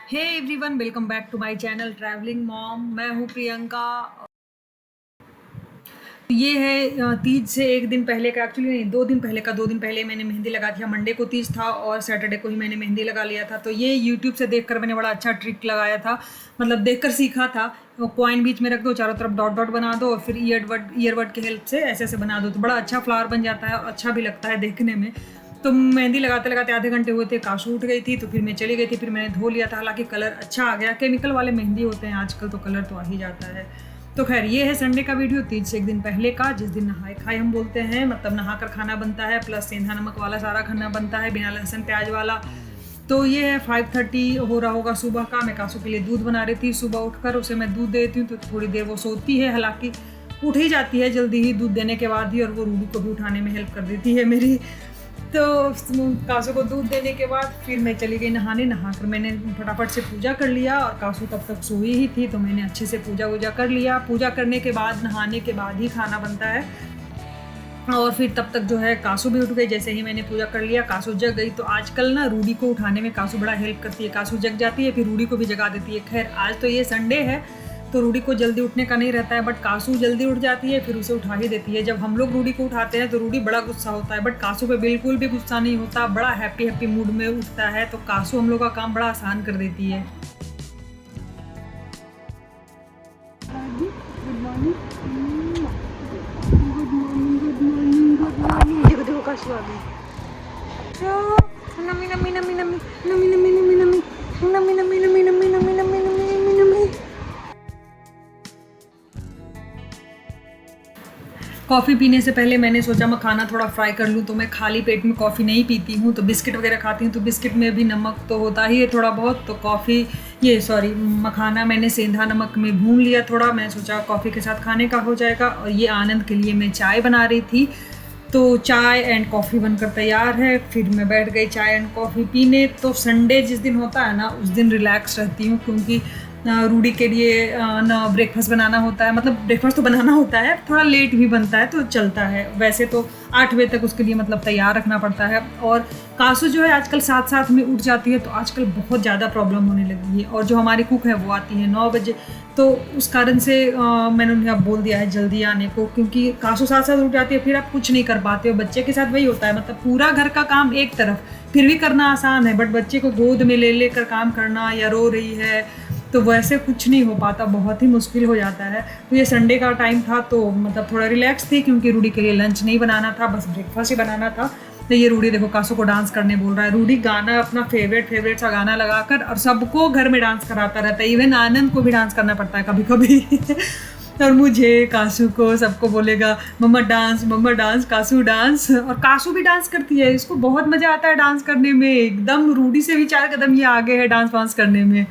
Hey everyone, welcome back to my channel travelling mom. मैं हूँ प्रियंका। ये है तीज से एक दिन पहले का, एक्चुअली नहीं, 2 दिन पहले का। 2 दिन पहले मैंने मेहंदी लगा दिया। मंडे को तीज था और सैटरडे को ही मैंने मेहंदी लगा लिया था। तो ये यूट्यूब से देखकर मैंने बड़ा अच्छा ट्रिक लगाया था, मतलब देखकर सीखा था। वो कॉइन बीच में रख दो, चारों तरफ डॉट डॉट बना दो और फिर ईयरबड की हेल्प से ऐसे ऐसे बना दो तो बड़ा अच्छा फ्लावर बन जाता है और अच्छा भी लगता है देखने में। तो मेहंदी लगाते लगाते आधे घंटे हुए थे, काशू उठ गई थी तो फिर मैं चली गई थी। फिर मैंने धो लिया था, हालांकि कलर अच्छा आ गया। केमिकल वाले मेहंदी होते हैं आजकल तो कलर तो आ ही जाता है। तो खैर, ये है संडे का वीडियो, तीज से एक दिन पहले का, जिस दिन नहाए खाए हम बोलते हैं। मतलब नहाकर खाना बनता है, प्लस सेंधा नमक वाला सारा खाना बनता है, बिना लहसुन प्याज वाला। तो ये है 5:30 हो रहा होगा सुबह का। मैं कासू के लिए दूध बना रही थी। सुबह उठकर उसे मैं दूध देती हूँ तो थोड़ी देर वो सोती है, हालांकि उठ ही जाती है जल्दी ही दूध देने के बाद ही, और वो रूबी को भी उठाने में हेल्प कर देती है मेरी। तो कासू को दूध देने के बाद फिर मैं चली गई नहाने। नहाकर मैंने फटाफट से पूजा कर लिया और कासू तब तक सोई ही थी तो मैंने अच्छे से पूजा वूजा कर लिया। पूजा करने के बाद, नहाने के बाद ही खाना बनता है। और फिर तब तक जो है कासू भी उठ गई। जैसे ही मैंने पूजा कर लिया, कासू जग गई। तो आजकल ना रूडी को उठाने में कासू बड़ा हेल्प करती है। कासू जग जाती है फिर रूडी को भी जगा देती है। खैर, आज तो ये संडे है तो रूडी को जल्दी उठने का नहीं रहता है, बट कासू जल्दी उठ जाती है, फिर उसे उठा ही देती है। जब हम लोग रूडी को उठाते हैं तो रूडी बड़ा गुस्सा होता है, बट कासू पे बिल्कुल भी गुस्सा नहीं होता, बड़ा हैप्पी हैप्पी मूड में उठता है। तो कासू हम लोग का काम बड़ा आसान कर देती है। देखो देखो, कासू आ गई। नमी नमी नमी नमी नमी नमी नमी नमी नमी नमी नमी नमी नमी नमी नमी नमी। कॉफ़ी पीने से पहले मैंने सोचा मैं खाना थोड़ा फ्राई कर लूँ। तो मैं खाली पेट में कॉफ़ी नहीं पीती हूँ, तो बिस्किट वगैरह खाती हूँ। तो बिस्किट में भी नमक तो होता ही है थोड़ा बहुत। तो मखाना मैंने सेंधा नमक में भून लिया थोड़ा। मैं सोचा कॉफ़ी के साथ खाने का हो जाएगा। और ये आनंद के लिए मैं चाय बना रही थी। तो चाय एंड कॉफ़ी बनकर तैयार है। फिर मैं बैठ गई चाय एंड कॉफ़ी पीने। तो संडे जिस दिन होता है ना, उस दिन रिलैक्स रहती हूँ, क्योंकि रूडी के लिए ना ब्रेकफास्ट बनाना होता है। मतलब ब्रेकफास्ट तो बनाना होता है, थोड़ा लेट भी बनता है तो चलता है। वैसे तो 8 बजे तक उसके लिए मतलब तैयार रखना पड़ता है। और कासू जो है आजकल साथ साथ में उठ जाती है, तो आजकल बहुत ज़्यादा प्रॉब्लम होने लगी है। और जो हमारी कुक है वो आती है 9 बजे। तो उस कारण से मैंने उन्हें अब बोल दिया है जल्दी आने को, क्योंकि कासू साथ साथ उठ जाती है, फिर आप कुछ नहीं कर पाते हो। बच्चे के साथ वही होता है, मतलब पूरा घर का काम एक तरफ फिर भी करना आसान है, बट बच्चे को गोद में ले लेकर काम करना, या रो रही है तो वैसे कुछ नहीं हो पाता, बहुत ही मुश्किल हो जाता है। तो ये संडे का टाइम था तो मतलब थोड़ा रिलैक्स थी, क्योंकि रूडी के लिए लंच नहीं बनाना था, बस ब्रेकफास्ट ही बनाना था। तो ये रूडी देखो कासू को डांस करने बोल रहा है। रूडी गाना अपना फेवरेट सा गाना लगाकर और सबको घर में डांस कराता रहता है। इवन आनंद को भी डांस करना पड़ता है कभी कभी और मुझे, कासू को, सबको बोलेगा मम्मा डांस, कासू डांस। और कासू भी डांस करती है, इसको बहुत मज़ा आता है डांस करने में। एकदम रूडी से भी 4 कदम ये आगे है डांस वांस करने में।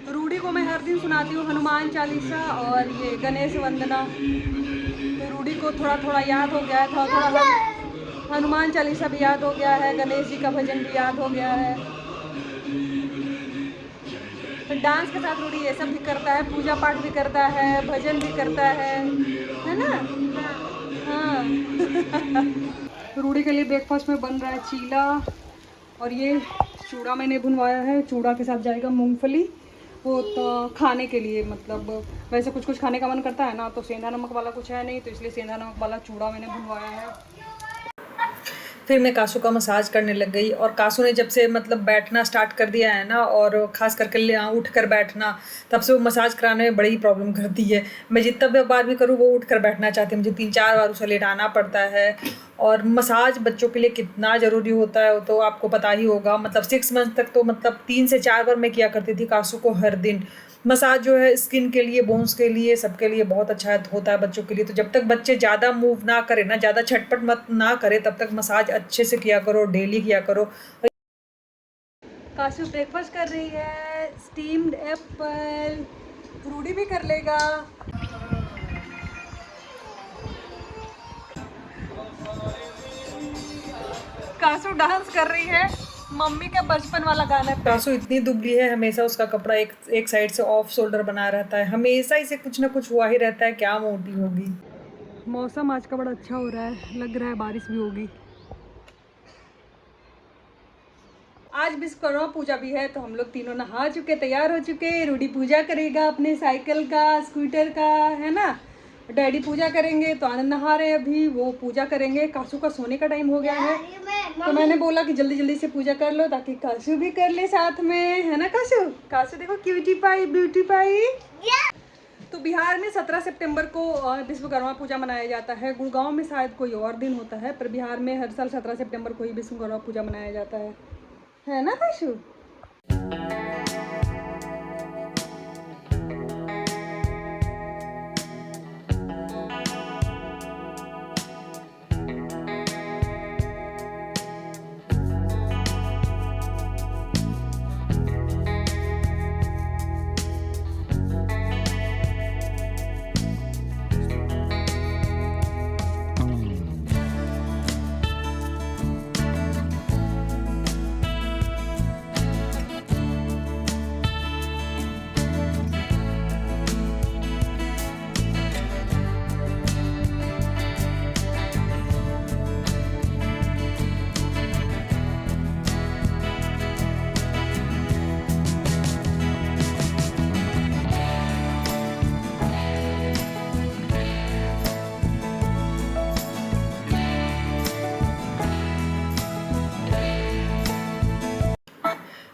रूडी को मैं हर दिन सुनाती हूँ हनुमान चालीसा और ये गणेश वंदना। तो रूडी को थोड़ा थोड़ा याद हो गया है, थोड़ा थोड़ा हनुमान चालीसा भी याद हो गया है, गणेश जी का भजन भी याद हो गया है। तो डांस के साथ रूडी ये सब भी करता है, पूजा पाठ भी करता है, भजन भी करता है ना? हाँ रूडी के लिए ब्रेकफास्ट में बन रहा है चीला, और ये चूड़ा मैंने भुनवाया है। चूड़ा के साथ जाएगा मूंगफली, वो तो खाने के लिए, मतलब वैसे कुछ कुछ खाने का मन करता है ना, तो सेंधा नमक वाला कुछ है नहीं, तो इसलिए सेंधा नमक वाला चूड़ा मैंने भुनवाया है। फिर मैं कासू का मसाज करने लग गई। और कासू ने जब से मतलब बैठना स्टार्ट कर दिया है ना, और ख़ास करके उठ कर बैठना, तब से वो मसाज कराने में बड़ी प्रॉब्लम करती है। मैं जितना बार भी करूँ वो उठ कर बैठना चाहती है, मुझे 3-4 बार उसे लेटाना पड़ता है। और मसाज बच्चों के लिए कितना ज़रूरी होता है वो तो आपको पता ही होगा। मतलब 6 मंथ तक तो मतलब 3 से 4 बार मैं किया करती थी कासू को हर दिन। मसाज जो है स्किन के लिए, बोन्स के लिए, सबके लिए बहुत अच्छा होता है बच्चों के लिए। तो जब तक बच्चे ज़्यादा मूव ना करें ना, ज़्यादा छटपट मत ना करे, तब तक मसाज अच्छे से किया करो, डेली किया करो। काशू ब्रेकफास्ट कर रही है, स्टीम्ड एप्पल। रूडी भी कर लेगा। कासू डांस कर रही है, मम्मी के बचपन वाला गाना। कासू इतनी दुबली है, हमेशा उसका कपड़ा एक साइड से ऑफ शोल्डर बना रहता है, हमेशा इसे कुछ ना कुछ हुआ ही रहता है, क्या मोटी होगी। मौसम आज का बड़ा अच्छा हो रहा है, लग रहा है बारिश भी होगी। आज विश्वकर्मा पूजा भी है, तो हम लोग तीनों नहा चुके, तैयार हो चुके। रूडी पूजा करेगा अपने साइकिल का, स्कूटर का, है ना। डैडी पूजा करेंगे, तो आनंद नहा रहे अभी, वो पूजा करेंगे। कासू का सोने का टाइम हो गया है, तो मैंने बोला कि जल्दी जल्दी से पूजा कर लो, ताकि कासू भी कर ले साथ में, है ना। कासू कासू देखो, क्यूटी पाई, ब्यूटी पाई। तो बिहार में 17 सितंबर को विश्वकर्मा पूजा मनाया जाता है। गुड़गांव में शायद कोई और दिन होता है, पर बिहार में हर साल 17 सितंबर को ही विश्वकर्मा पूजा मनाया जाता है ना काशु।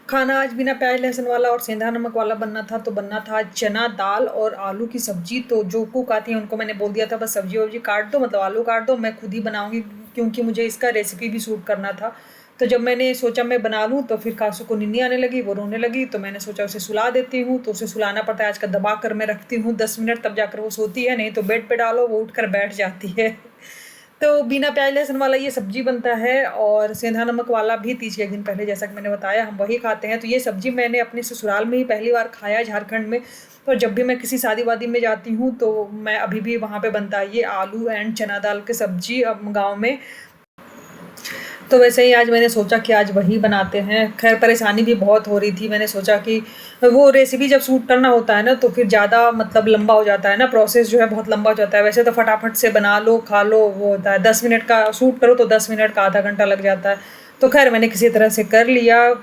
खाना आज बिना प्याज लहसुन वाला और सेंधा नमक वाला बनना था, तो बनना था चना दाल और आलू की सब्जी। तो जो कुक आती है उनको मैंने बोल दिया था बस सब्जी वब्जी काट दो, मतलब आलू काट दो, मैं खुद ही बनाऊंगी, क्योंकि मुझे इसका रेसिपी भी शूट करना था। तो जब मैंने सोचा मैं बना लूँ, तो फिर कासू को नींद आने लगी, वो रोने लगी, तो मैंने सोचा उसे सुला देती हूँ। तो उसे सुलाना पड़ता है, आज का दबा कर मैं रखती हूँ 10 मिनट, तब जाकर वो सोती है, नहीं तो बेड पे डालो वो उठ कर बैठ जाती है। तो बिना प्याज लहसुन वाला ये सब्जी बनता है, और सेंधा नमक वाला भी तीज के एक दिन पहले, जैसा कि मैंने बताया, हम वही खाते हैं। तो ये सब्जी मैंने अपने ससुराल में ही पहली बार खाया, झारखंड में। तो जब भी मैं किसी शादी वादी में जाती हूँ, तो मैं अभी भी वहाँ पे बनता है ये आलू एंड चना दाल की सब्जी अब गाँव में। तो वैसे ही आज मैंने सोचा कि आज वही बनाते हैं। खैर परेशानी भी बहुत हो रही थी, मैंने सोचा कि वो रेसिपी जब शूट करना होता है ना, तो फिर ज़्यादा मतलब लंबा हो जाता है ना, प्रोसेस जो है बहुत लंबा हो जाता है। वैसे तो फटाफट से बना लो खा लो, वो होता है 10 मिनट का शूट करो तो 10 मिनट का आधा घंटा लग जाता है। तो खैर मैंने किसी तरह से कर लिया,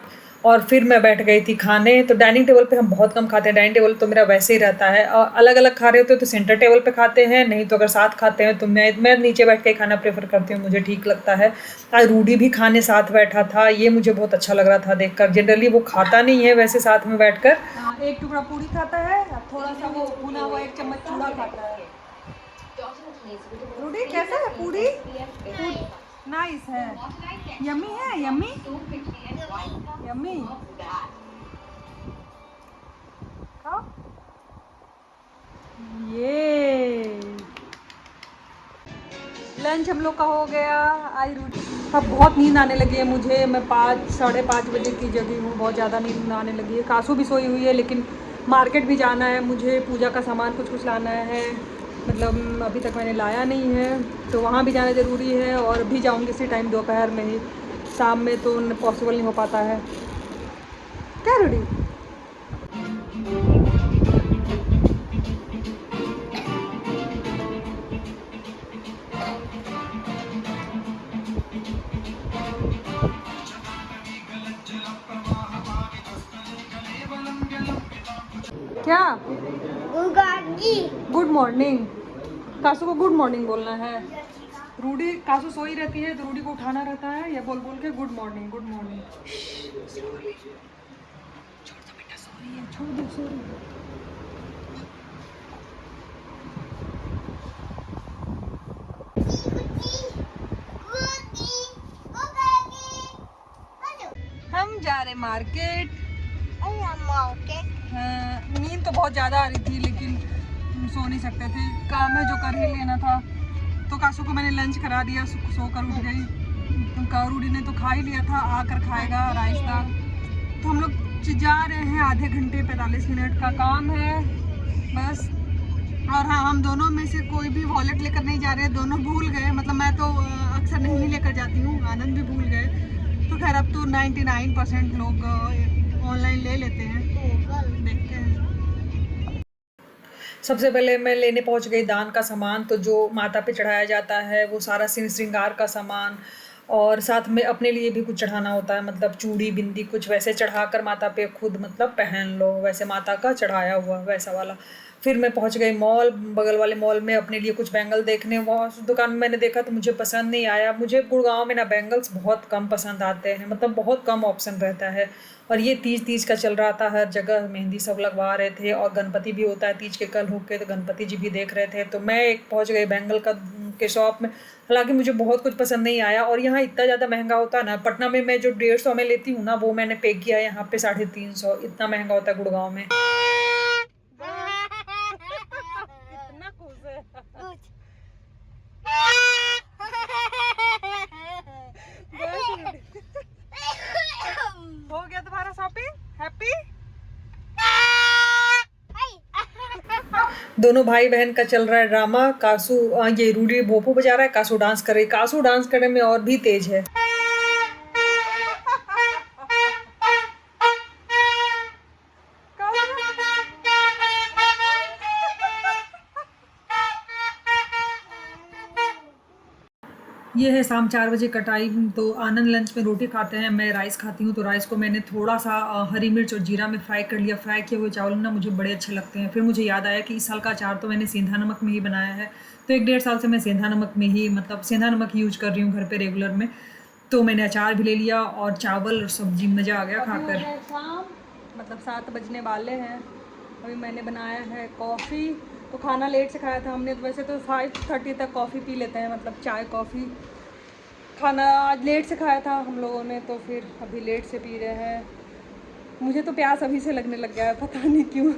और फिर मैं बैठ गई थी खाने। तो डाइनिंग टेबल पे हम बहुत कम खाते हैं, डाइनिंग टेबल तो मेरा वैसे ही रहता है। अलग अलग खा रहे होते तो सेंटर टेबल पे खाते हैं, नहीं तो अगर साथ खाते हैं तो मैं नीचे बैठ के खाना प्रेफर करती हूँ, मुझे ठीक लगता है। आज रूडी भी खाने साथ बैठा था, ये मुझे बहुत अच्छा लग रहा था देखकर। जनरली वो खाता नहीं है वैसे साथ में बैठकर। एक टुकड़ा पूरी खाता है, थोड़ा सा वो भुना हुआ 1 चम्मच चूड़ा खाता है। रूडी कैसा है पूरी? नाइस है, यम्मी है, यम्मी यम्मी। खाओ ये। लंच हम लोग का हो गया। आई रोटी। अब बहुत नींद आने लगी है मुझे, मैं 5 साढ़े 5 बजे की जगी हूँ, बहुत ज़्यादा नींद आने लगी है। कासू भी सोई हुई है, लेकिन मार्केट भी जाना है मुझे, पूजा का सामान कुछ लाना है, मतलब अभी तक मैंने लाया नहीं है, तो वहाँ भी जाना ज़रूरी है। और भी जाऊँगी इसी टाइम दोपहर में ही, शाम में तो पॉसिबल नहीं हो पाता है। क्या रूडी? क्या? Good morning. कासू को गुड मॉर्निंग बोलना है। रूडी, कासू सोई रहती है तो रूडी को उठाना रहता है, या बोल बोल के गुड मॉर्निंग गुड मॉर्निंग। छोड़ दो बेटा, सो रही है, छोड़ दो, सो रही है। हम जा रहे मार्केट। हाँ, नींद तो बहुत ज़्यादा आ रही थी, लेकिन सो नहीं सकते थे, काम है जो कर ही लेना था। तो कासू को मैंने लंच करा दिया, सो कर उठ गई। तो रूडी ने तो खा ही लिया था, आकर खाएगा राइस्ता। तो हम लोग जा रहे हैं, आधे घंटे 45 मिनट का काम है बस। और हाँ, हम दोनों में से कोई भी वॉलेट लेकर नहीं जा रहे हैं, दोनों भूल गए। मतलब मैं तो अक्सर नहीं लेकर जाती हूँ, आनंद भी भूल गए। तो खैर अब तो 99% लोग ऑनलाइन ले लेते हैं, देखते हैं। सबसे पहले मैं लेने पहुंच गई दान का सामान, तो जो माता पे चढ़ाया जाता है वो सारा श्रृंगार का सामान, और साथ में अपने लिए भी कुछ चढ़ाना होता है, मतलब चूड़ी बिंदी कुछ वैसे चढ़ाकर माता पे खुद मतलब पहन लो, वैसे माता का चढ़ाया हुआ वैसा वाला। फिर मैं पहुंच गई मॉल, बगल वाले मॉल में अपने लिए कुछ बैंगल देखने। वहाँ उस दुकान में मैंने देखा तो मुझे पसंद नहीं आया। मुझे गुड़गांव में ना बैंगल्स बहुत कम पसंद आते हैं, मतलब बहुत कम ऑप्शन रहता है। और ये तीज का चल रहा था, हर जगह मेहंदी सब लगवा रहे थे, और गणपति भी होता है तीज के कल होके, तो गणपति जी भी देख रहे थे। तो मैं एक पहुंच गई बैंगल का के शॉप में। हालांकि मुझे बहुत कुछ पसंद नहीं आया, और यहाँ इतना ज़्यादा महंगा होता है ना। पटना में मैं जो 150 में लेती हूँ ना, वो मैंने पे किया है यहाँ पे 350। इतना महंगा होता है गुड़गांव में। कितना खुश है। हो गया तुम्हारा शॉपिंग? हैप्पी? दोनों भाई बहन का चल रहा है ड्रामा। कासू ये रूडी भोपू बजा रहा है, कासू डांस कर रही। कासू डांस करने में और भी तेज है। ये है शाम 4 बजे का टाइम। तो आनंद लंच में रोटी खाते हैं, मैं राइस खाती हूँ। तो राइस को मैंने थोड़ा सा हरी मिर्च और जीरा में फ्राई कर लिया। फ्राई किए हुए चावल ना मुझे बड़े अच्छे लगते हैं। फिर मुझे याद आया कि इस साल का अचार तो मैंने सेंधा नमक में ही बनाया है। तो 1-1.5 साल से मैं सेंधा नमक में ही, मतलब सेंधा नमक यूज कर रही हूँ घर पे रेगुलर में। तो मैंने अचार भी ले लिया और चावल और सब्जी, मज़ा आ गया खाकर। शाम मतलब 7 बजने वाले हैं। अभी मैंने बनाया है कॉफ़ी। तो खाना लेट से खाया था हमने, तो वैसे तो 5:30 तक कॉफ़ी पी लेते हैं, मतलब चाय कॉफ़ी। खाना आज लेट से खाया था हम लोगों ने, तो फिर अभी लेट से पी रहे हैं। मुझे तो प्यास अभी से लगने लग गया है, पता नहीं क्यों।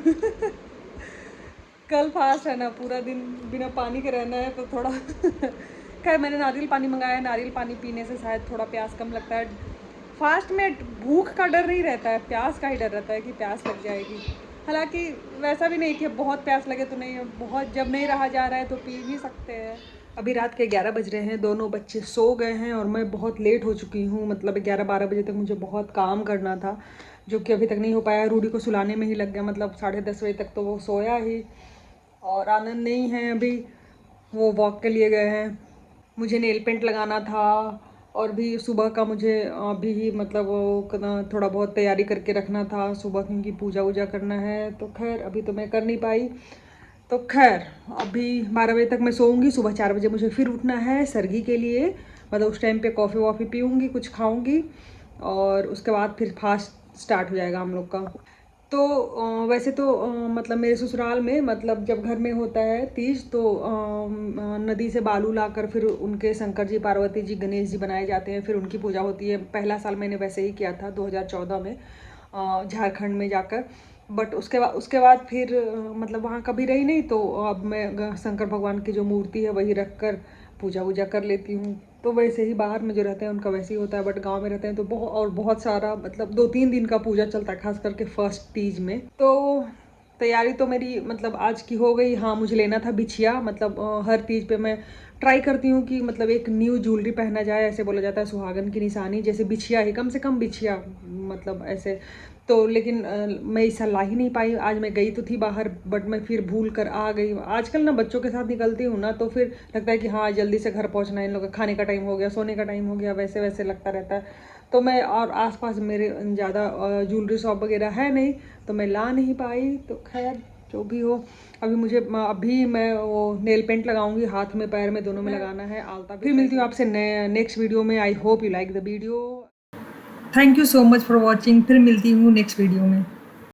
कल फास्ट है ना, पूरा दिन बिना पानी के रहना है, तो थोड़ा खैर मैंने नारियल पानी मंगाया है। नारियल पानी पीने से शायद थोड़ा प्यास कम लगता है। फास्ट में भूख का डर नहीं रहता है, प्यास का ही डर रहता है कि प्यास लग जाएगी। हालांकि वैसा भी नहीं कि बहुत प्यास लगे तो नहीं, बहुत जब नहीं रहा जा रहा है तो पी भी सकते हैं। अभी रात के 11 बज रहे हैं, दोनों बच्चे सो गए हैं और मैं बहुत लेट हो चुकी हूँ। मतलब 11-12 बजे तक मुझे बहुत काम करना था, जो कि अभी तक नहीं हो पाया। रूडी को सुलाने में ही लग गया, मतलब 10:30 बजे तक तो वो सोया ही। और आनंद नहीं है अभी, वो वॉक के लिए गए हैं। मुझे नेल पेंट लगाना था, और भी सुबह का मुझे अभी ही मतलब वो थोड़ा बहुत तैयारी करके रखना था सुबह, क्योंकि पूजा वूजा करना है। तो खैर अभी तो मैं कर नहीं पाई। तो खैर अभी 12 बजे तक मैं सोऊंगी। सुबह 4 बजे मुझे फिर उठना है सरगी के लिए, मतलब उस टाइम पे कॉफ़ी वॉफ़ी पीऊँगी, कुछ खाऊँगी, और उसके बाद फिर फास्ट स्टार्ट हो जाएगा हम लोग का। तो वैसे तो मतलब मेरे ससुराल में, मतलब जब घर में होता है तीज, तो नदी से बालू लाकर फिर उनके शंकर जी, पार्वती जी, गणेश जी बनाए जाते हैं, फिर उनकी पूजा होती है। पहला साल मैंने वैसे ही किया था 2014 में झारखंड में जाकर। बट उसके बाद फिर मतलब वहाँ कभी रही नहीं, तो अब मैं शंकर भगवान की जो मूर्ति है वही रख कर पूजा वूजा कर लेती हूँ। तो वैसे ही बाहर में जो रहते हैं उनका वैसे ही होता है, बट गांव में रहते हैं तो बहुत सारा, मतलब 2-3 दिन का पूजा चलता है, खास करके फर्स्ट तीज में। तो तैयारी तो मेरी मतलब आज की हो गई। हाँ, मुझे लेना था बिछिया, मतलब हर तीज पे मैं ट्राई करती हूँ कि मतलब एक न्यू ज्वेलरी पहना जाए। ऐसे बोला जाता है सुहागन की निशानी, जैसे बिछिया ही, कम से कम बिछिया, मतलब ऐसे। तो लेकिन मैं इस साल ला ही नहीं पाई। आज मैं गई तो थी बाहर, बट मैं फिर भूल कर आ गई। आजकल ना बच्चों के साथ निकलती हूँ ना, तो फिर लगता है कि हाँ जल्दी से घर पहुँचना है, इन लोगों का खाने का टाइम हो गया, सोने का टाइम हो गया, वैसे वैसे लगता रहता है। तो मैं, और आसपास मेरे ज़्यादा ज्वेलरी शॉप वगैरह है नहीं, तो मैं ला नहीं पाई। तो खैर जो भी हो, अभी मैं वो नेल पेंट लगाऊंगी, हाथ में पैर में दोनों में लगाना है, आलता। फिर मिलती हूँ आपसे नेक्स्ट वीडियो में। I hope you like the video. Thank you so much for watching. फिर मिलती हूँ नेक्स्ट वीडियो में।